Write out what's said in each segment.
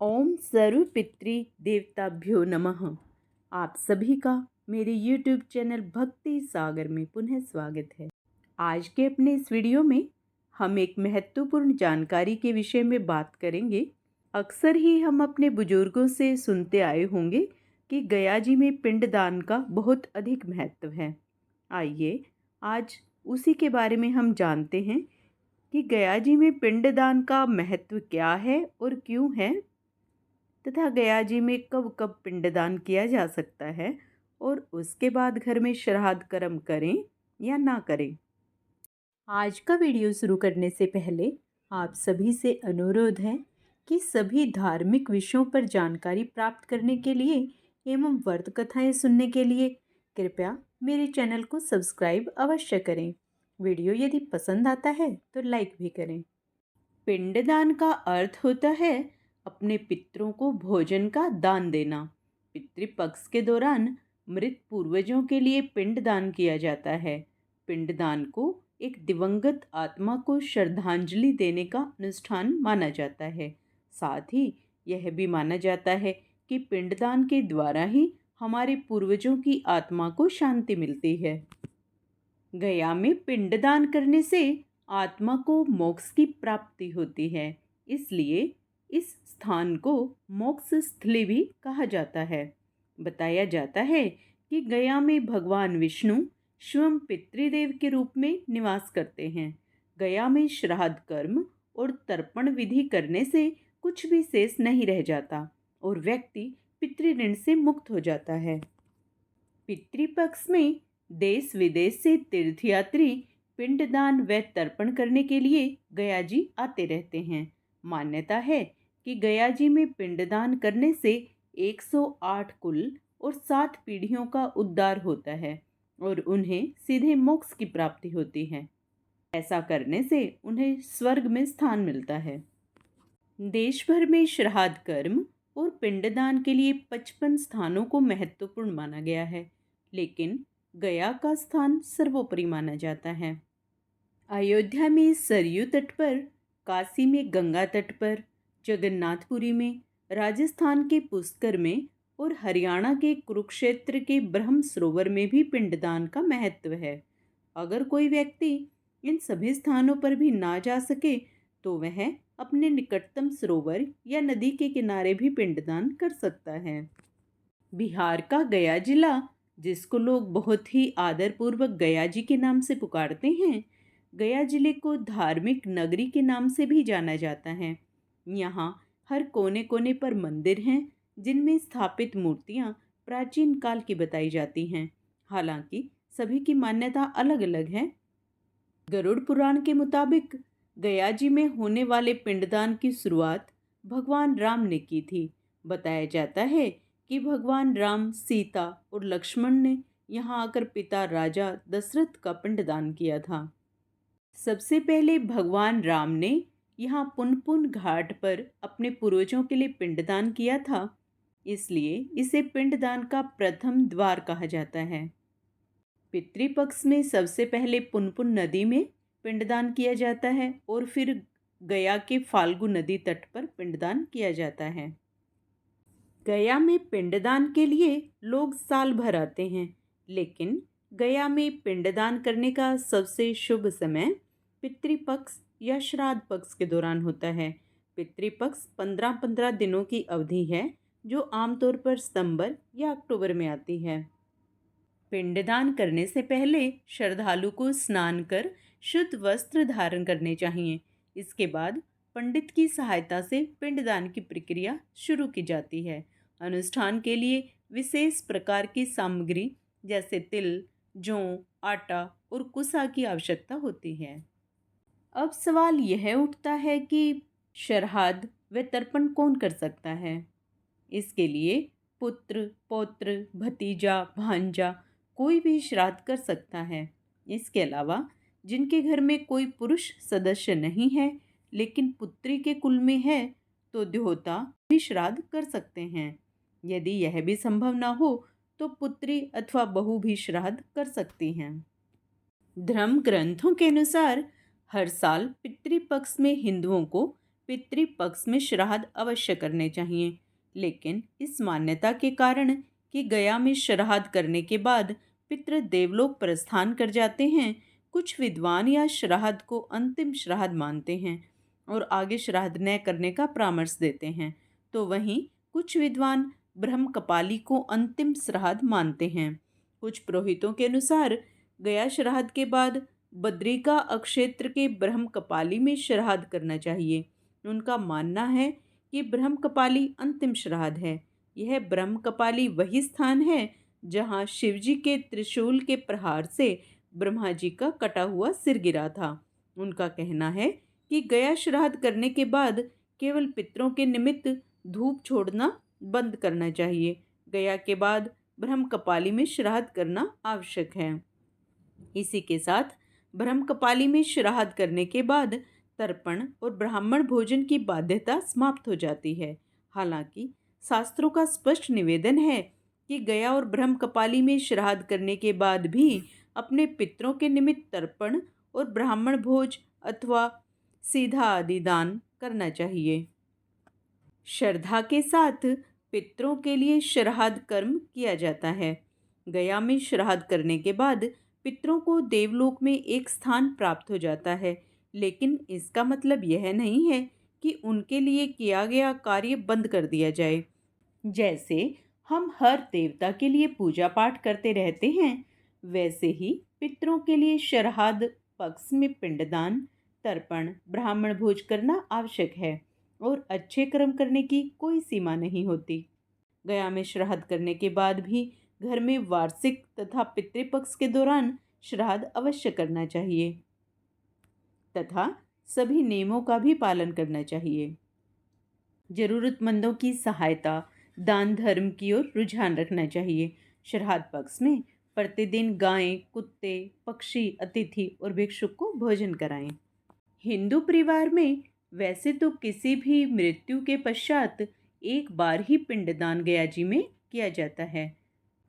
ओम सर्व पितृ देवताभ्यो नमः। आप सभी का मेरे YouTube चैनल भक्ति सागर में पुनः स्वागत है। आज के अपने इस वीडियो में हम एक महत्वपूर्ण जानकारी के विषय में बात करेंगे। अक्सर ही हम अपने बुजुर्गों से सुनते आए होंगे कि गया जी में पिंडदान का बहुत अधिक महत्व है। आइए आज उसी के बारे में हम जानते हैं कि गया जी में पिंडदान का महत्व क्या है और क्यों है, तथा गया जी में कब कब पिंडदान किया जा सकता है और उसके बाद घर में श्राद्ध कर्म करें या ना करें। आज का वीडियो शुरू करने से पहले आप सभी से अनुरोध है कि सभी धार्मिक विषयों पर जानकारी प्राप्त करने के लिए एवं व्रत कथाएं सुनने के लिए कृपया मेरे चैनल को सब्सक्राइब अवश्य करें। वीडियो यदि पसंद आता है तो लाइक भी करें। पिंडदान का अर्थ होता है अपने पितरों को भोजन का दान देना। पितृपक्ष के दौरान मृत पूर्वजों के लिए पिंडदान किया जाता है। पिंडदान को एक दिवंगत आत्मा को श्रद्धांजलि देने का अनुष्ठान माना जाता है। साथ ही यह भी माना जाता है कि पिंडदान के द्वारा ही हमारे पूर्वजों की आत्मा को शांति मिलती है। गया में पिंडदान करने से आत्मा को मोक्ष की प्राप्ति होती है, इसलिए इस स्थान को मोक्ष स्थली भी कहा जाता है। बताया जाता है कि गया में भगवान विष्णु स्वयं पितृदेव के रूप में निवास करते हैं। गया में श्राद्ध कर्म और तर्पण विधि करने से कुछ भी शेष नहीं रह जाता और व्यक्ति पितृऋण से मुक्त हो जाता है। पितृपक्ष में देश विदेश से तीर्थयात्री पिंडदान व तर्पण करने के लिए गया जी आते रहते हैं। मान्यता है कि गया जी में पिंडदान करने से 108 कुल और 7 पीढ़ियों का उद्धार होता है और उन्हें सीधे मोक्ष की प्राप्ति होती है। ऐसा करने से उन्हें स्वर्ग में स्थान मिलता है। देश भर में श्राद्ध कर्म और पिंडदान के लिए 55 स्थानों को महत्वपूर्ण माना गया है, लेकिन गया का स्थान सर्वोपरि माना जाता है। अयोध्या में सरयू तट पर, काशी में गंगा तट पर, जगन्नाथपुरी में, राजस्थान के पुष्कर में और हरियाणा के कुरुक्षेत्र के ब्रह्म सरोवर में भी पिंडदान का महत्व है। अगर कोई व्यक्ति इन सभी स्थानों पर भी ना जा सके तो वह अपने निकटतम सरोवर या नदी के किनारे भी पिंडदान कर सकता है। बिहार का गया जिला, जिसको लोग बहुत ही आदरपूर्वक गया जी के नाम से पुकारते हैं, गया जिले को धार्मिक नगरी के नाम से भी जाना जाता है। यहाँ हर कोने कोने पर मंदिर हैं जिनमें स्थापित मूर्तियाँ प्राचीन काल की बताई जाती हैं। हालांकि सभी की मान्यता अलग अलग है। गरुड़ पुराण के मुताबिक गया जी में होने वाले पिंडदान की शुरुआत भगवान राम ने की थी। बताया जाता है कि भगवान राम, सीता और लक्ष्मण ने यहाँ आकर पिता राजा दशरथ का पिंडदान किया था। सबसे पहले भगवान राम ने यहाँ पुनपुन घाट पर अपने पूर्वजों के लिए पिंडदान किया था, इसलिए इसे पिंडदान का प्रथम द्वार कहा जाता है। पितृपक्ष में सबसे पहले पुनपुन नदी में पिंडदान किया जाता है और फिर गया के फाल्गु नदी तट पर पिंडदान किया जाता है। गया में पिंडदान के लिए लोग साल भर आते हैं, लेकिन गया में पिंडदान करने का सबसे शुभ समय पितृपक्ष या श्राद्ध पक्ष के दौरान होता है। पितृपक्ष 15-15 दिनों की अवधि है, जो आमतौर पर सितंबर या अक्टूबर में आती है। पिंडदान करने से पहले श्रद्धालु को स्नान कर शुद्ध वस्त्र धारण करने चाहिए। इसके बाद पंडित की सहायता से पिंडदान की प्रक्रिया शुरू की जाती है। अनुष्ठान के लिए विशेष प्रकार की सामग्री जैसे तिल, जौ, आटा और कुसा की आवश्यकता होती है। अब सवाल यह उठता है कि श्राद्ध व तर्पण कौन कर सकता है। इसके लिए पुत्र, पौत्र, भतीजा, भांजा कोई भी श्राद्ध कर सकता है। इसके अलावा जिनके घर में कोई पुरुष सदस्य नहीं है लेकिन पुत्री के कुल में है तो द्योता भी श्राद्ध कर सकते हैं। यदि यह भी संभव ना हो तो पुत्री अथवा बहू भी श्राद्ध कर सकती हैं। धर्म ग्रंथों के अनुसार हर साल पितृपक्ष में हिंदुओं को पितृपक्ष में श्राद्ध अवश्य करने चाहिए। लेकिन इस मान्यता के कारण कि गया में श्राद्ध करने के बाद पितृ देवलोक प्रस्थान कर जाते हैं, कुछ विद्वान या श्राद्ध को अंतिम श्राद्ध मानते हैं और आगे श्राद्ध न करने का परामर्श देते हैं। तो वहीं कुछ विद्वान ब्रह्मकपाली को अंतिम श्राद्ध मानते हैं। कुछ पुरोहितों के अनुसार गया श्राद्ध के बाद बद्रिका अक्षेत्र के ब्रह्मकपाली में श्राद्ध करना चाहिए। उनका मानना है कि ब्रह्मकपाली अंतिम श्राद्ध है। यह ब्रह्मकपाली वही स्थान है जहाँ शिवजी के त्रिशूल के प्रहार से ब्रह्मा जी का कटा हुआ सिर गिरा था। उनका कहना है कि गया श्राद्ध करने के बाद केवल पितरों के निमित्त धूप छोड़ना बंद करना चाहिए। गया के बाद ब्रह्मकपाली में श्राद्ध करना आवश्यक है। इसी के साथ ब्रह्मकपाली में श्राद्ध करने के बाद तर्पण और ब्राह्मण भोजन की बाध्यता समाप्त हो जाती है। हालांकि शास्त्रों का स्पष्ट निवेदन है कि गया और ब्रह्मकपाली में श्राद्ध करने के बाद भी अपने पितरों के निमित्त तर्पण और ब्राह्मण भोज अथवा सीधा आदि दान करना चाहिए। श्रद्धा के साथ पितरों के लिए श्राद्ध कर्म किया जाता है। गया में श्राद्ध करने के बाद पितरों को देवलोक में एक स्थान प्राप्त हो जाता है, लेकिन इसका मतलब यह नहीं है कि उनके लिए किया गया कार्य बंद कर दिया जाए। जैसे हम हर देवता के लिए पूजा पाठ करते रहते हैं, वैसे ही पितरों के लिए श्राद्ध पक्ष में पिंडदान, तर्पण, ब्राह्मण भोज करना आवश्यक है और अच्छे कर्म करने की कोई सीमा नहीं होती। गया में श्राद्ध करने के बाद भी घर में वार्षिक तथा पितृपक्ष के दौरान श्राद्ध अवश्य करना चाहिए तथा सभी नियमों का भी पालन करना चाहिए। जरूरतमंदों की सहायता, दान धर्म की ओर रुझान रखना चाहिए। श्राद्ध पक्ष में प्रतिदिन गायें, कुत्ते, पक्षी, अतिथि और भिक्षुक को भोजन कराएं। हिंदू परिवार में वैसे तो किसी भी मृत्यु के पश्चात एक बार ही पिंडदान गया जी में किया जाता है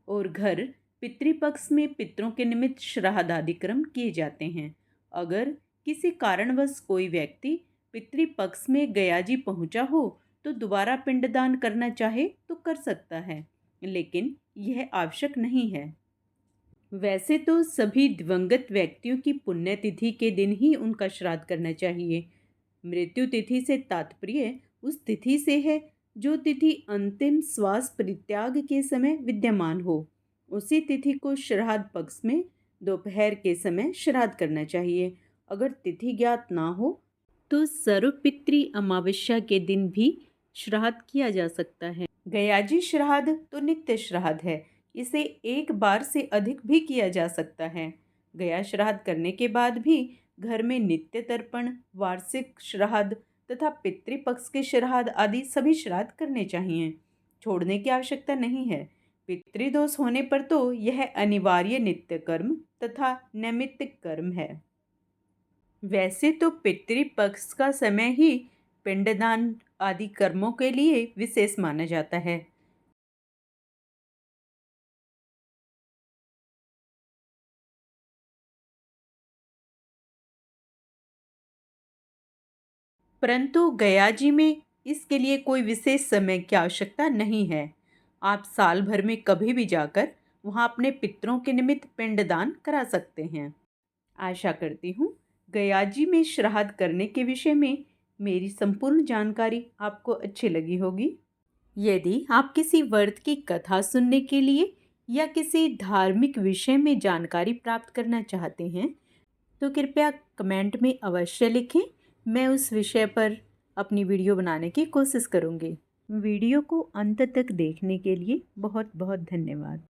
और घर पितृपक्ष में पितरों के निमित्त श्राद्ध आदि कर्म किए जाते हैं। अगर किसी कारणवश कोई व्यक्ति पितृपक्ष में गया जी पहुंचा हो तो दोबारा पिंडदान करना चाहे तो कर सकता है, लेकिन यह आवश्यक नहीं है। वैसे तो सभी दिवंगत व्यक्तियों की पुण्यतिथि के दिन ही उनका श्राद्ध करना चाहिए। मृत्यु तिथि से तात्पर्य उस तिथि से है जो तिथि अंतिम श्वास परित्याग के समय विद्यमान हो। उसी तिथि को श्राद्ध पक्ष में दोपहर के समय श्राद्ध करना चाहिए। अगर तिथि ज्ञात ना हो तो सर्वपितृ अमावस्या के दिन भी श्राद्ध किया जा सकता है। गयाजी श्राद्ध तो नित्य श्राद्ध है, इसे एक बार से अधिक भी किया जा सकता है। गया श्राद्ध करने के बाद भी घर में नित्य तर्पण, वार्षिक श्राद्ध तथा पितृपक्ष के श्राद्ध आदि सभी श्राद्ध करने चाहिए। छोड़ने की आवश्यकता नहीं है। पितृदोष होने पर तो यह अनिवार्य नित्य कर्म तथा नैमित्तिक कर्म है। वैसे तो पितृपक्ष का समय ही पिंडदान आदि कर्मों के लिए विशेष माना जाता है। परंतु गया जी में इसके लिए कोई विशेष समय की आवश्यकता नहीं है। आप साल भर में कभी भी जाकर वहाँ अपने पितरों के निमित्त पिंडदान करा सकते हैं। आशा करती हूँ गया जी में श्राद्ध करने के विषय में मेरी संपूर्ण जानकारी आपको अच्छी लगी होगी। यदि आप किसी व्रत की कथा सुनने के लिए या किसी धार्मिक विषय में जानकारी प्राप्त करना चाहते हैं तो कृपया कमेंट में अवश्य लिखें। मैं उस विषय पर अपनी वीडियो बनाने की कोशिश करूँगी। वीडियो को अंत तक देखने के लिए बहुत बहुत धन्यवाद।